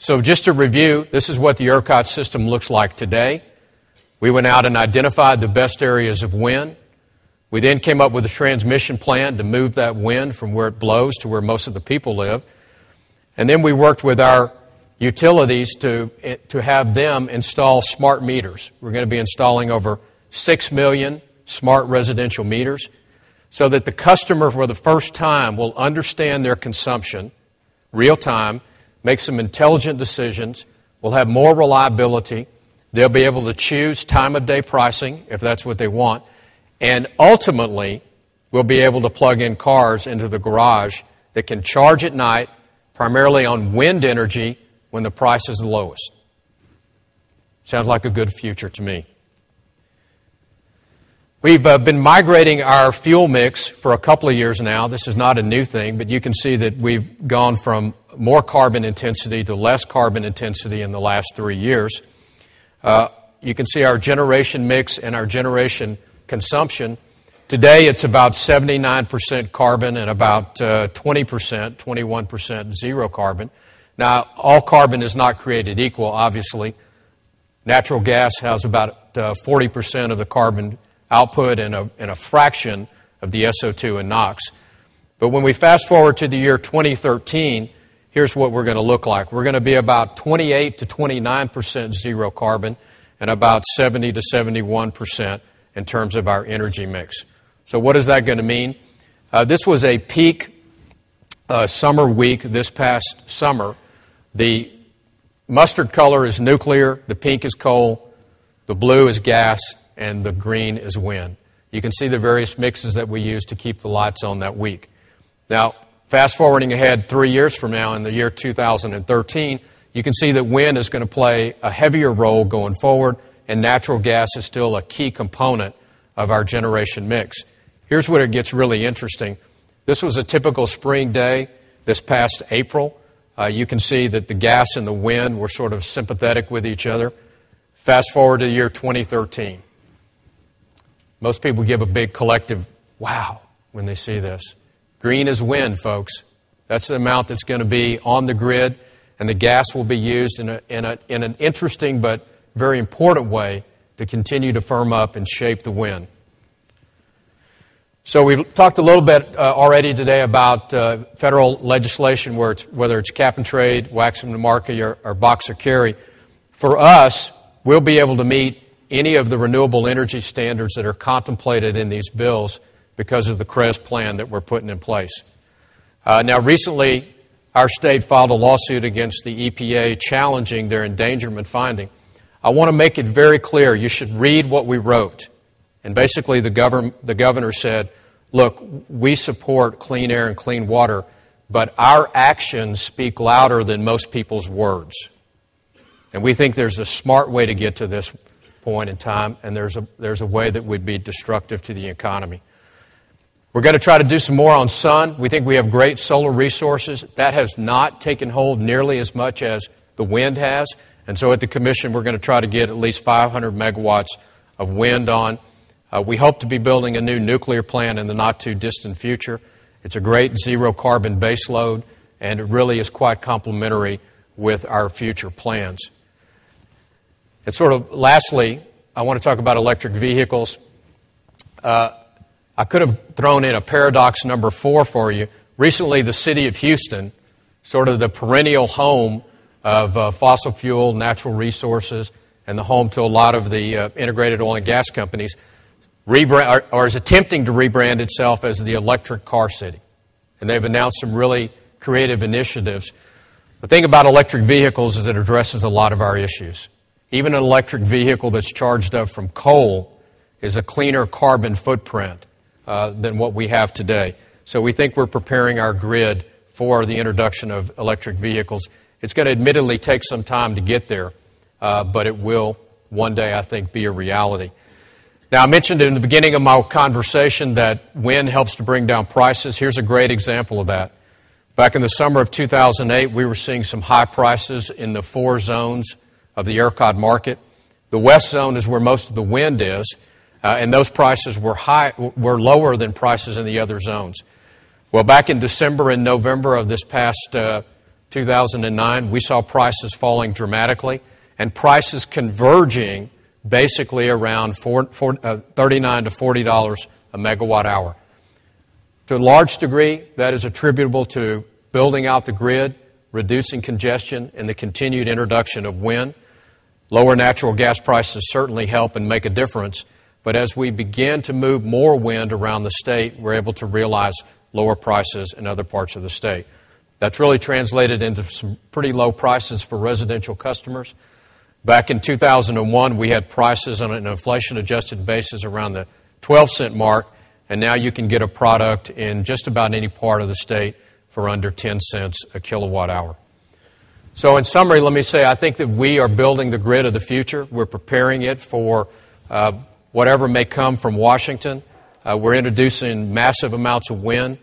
So just to review, this is what the ERCOT system looks like today. We went out and identified the best areas of wind. We then came up with a transmission plan to move that wind from where it blows to where most of the people live. And then we worked with our utilities to have them install smart meters. We're going to be installing over 6 million smart residential meters so that the customer for the first time will understand their consumption real time, make some intelligent decisions, will have more reliability. They'll be able to choose time of day pricing if that's what they want. And ultimately, we'll be able to plug in cars into the garage that can charge at night, primarily on wind energy, when the price is the lowest. Sounds like a good future to me. We've been migrating our fuel mix for a couple of years now. This is not a new thing, but you can see that we've gone from more carbon intensity to less carbon intensity in the last 3 years. You can see our generation mix and our generation consumption. Today it's about 79% carbon and about 21% zero carbon. Now, all carbon is not created equal, obviously. Natural gas has about 40% of the carbon output and a fraction of the SO2 and NOx. But when we fast forward to the year 2013, here's what we're going to look like. We're going to be about 28 to 29% zero carbon and about 70 to 71% in terms of our energy mix. So what is that going to mean? This was a peak summer week this past summer. The mustard color is nuclear, the pink is coal, the blue is gas, and the green is wind. You can see the various mixes that we use to keep the lights on that week. Now, fast forwarding ahead 3 years from now, in the year 2013, you can see that wind is going to play a heavier role going forward, and natural gas is still a key component of our generation mix. Here's where it gets really interesting. This was a typical spring day this past April. You can see that the gas and the wind were sort of sympathetic with each other. Fast forward to the year 2013. Most people give a big collective wow when they see this. Green is wind, folks. That's the amount that's going to be on the grid, and the gas will be used in an interesting but very important way to continue to firm up and shape the wind. So we've talked a little bit already today about federal legislation, whether it's cap and trade, waxing the market, or box or carry. For us, we'll be able to meet any of the renewable energy standards that are contemplated in these bills because of the CREZ plan that we're putting in place. Now, recently, our state filed a lawsuit against the EPA challenging their endangerment finding. I want to make it very clear, you should read what we wrote. And basically, the governor said, look, we support clean air and clean water, but our actions speak louder than most people's words. And we think there's a smart way to get to this point in time, and there's a way that would be destructive to the economy. We're going to try to do some more on sun. We think we have great solar resources. That has not taken hold nearly as much as the wind has. And so at the Commission, we're going to try to get at least 500 megawatts of wind on. We hope to be building a new nuclear plant in the not-too-distant future. It's a great zero-carbon base load, and it really is quite complementary with our future plans. And sort of lastly, I want to talk about electric vehicles. I could have thrown in a paradox number 4 for you. Recently, the city of Houston, sort of the perennial home of fossil fuel, natural resources, and the home to a lot of the integrated oil and gas companies, is attempting to rebrand itself as the electric car city. And they've announced some really creative initiatives. The thing about electric vehicles is it addresses a lot of our issues. Even an electric vehicle that's charged up from coal is a cleaner carbon footprint than what we have today. So we think we're preparing our grid for the introduction of electric vehicles. It's going to admittedly take some time to get there, but it will one day, I think, be a reality. Now, I mentioned in the beginning of my conversation that wind helps to bring down prices. Here's a great example of that. Back in the summer of 2008, we were seeing some high prices in the 4 zones of the ERCOT market. The west zone is where most of the wind is, and those prices were lower than prices in the other zones. Well, back in December and November of this past 2009, we saw prices falling dramatically and prices converging basically around $39 to $40 a megawatt hour. To a large degree, that is attributable to building out the grid, reducing congestion, and the continued introduction of wind. Lower natural gas prices certainly help and make a difference, but as we begin to move more wind around the state, we're able to realize lower prices in other parts of the state. That's really translated into some pretty low prices for residential customers. Back in 2001, we had prices on an inflation-adjusted basis around the 12-cent mark, and now you can get a product in just about any part of the state for under 10 cents a kilowatt hour. So in summary, let me say I think that we are building the grid of the future. We're preparing it for whatever may come from Washington. We're introducing massive amounts of wind.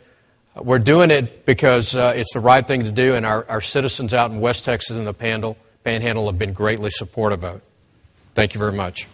We're doing it because it's the right thing to do, and our citizens out in West Texas and the Panhandle have been greatly supportive of it. Thank you very much.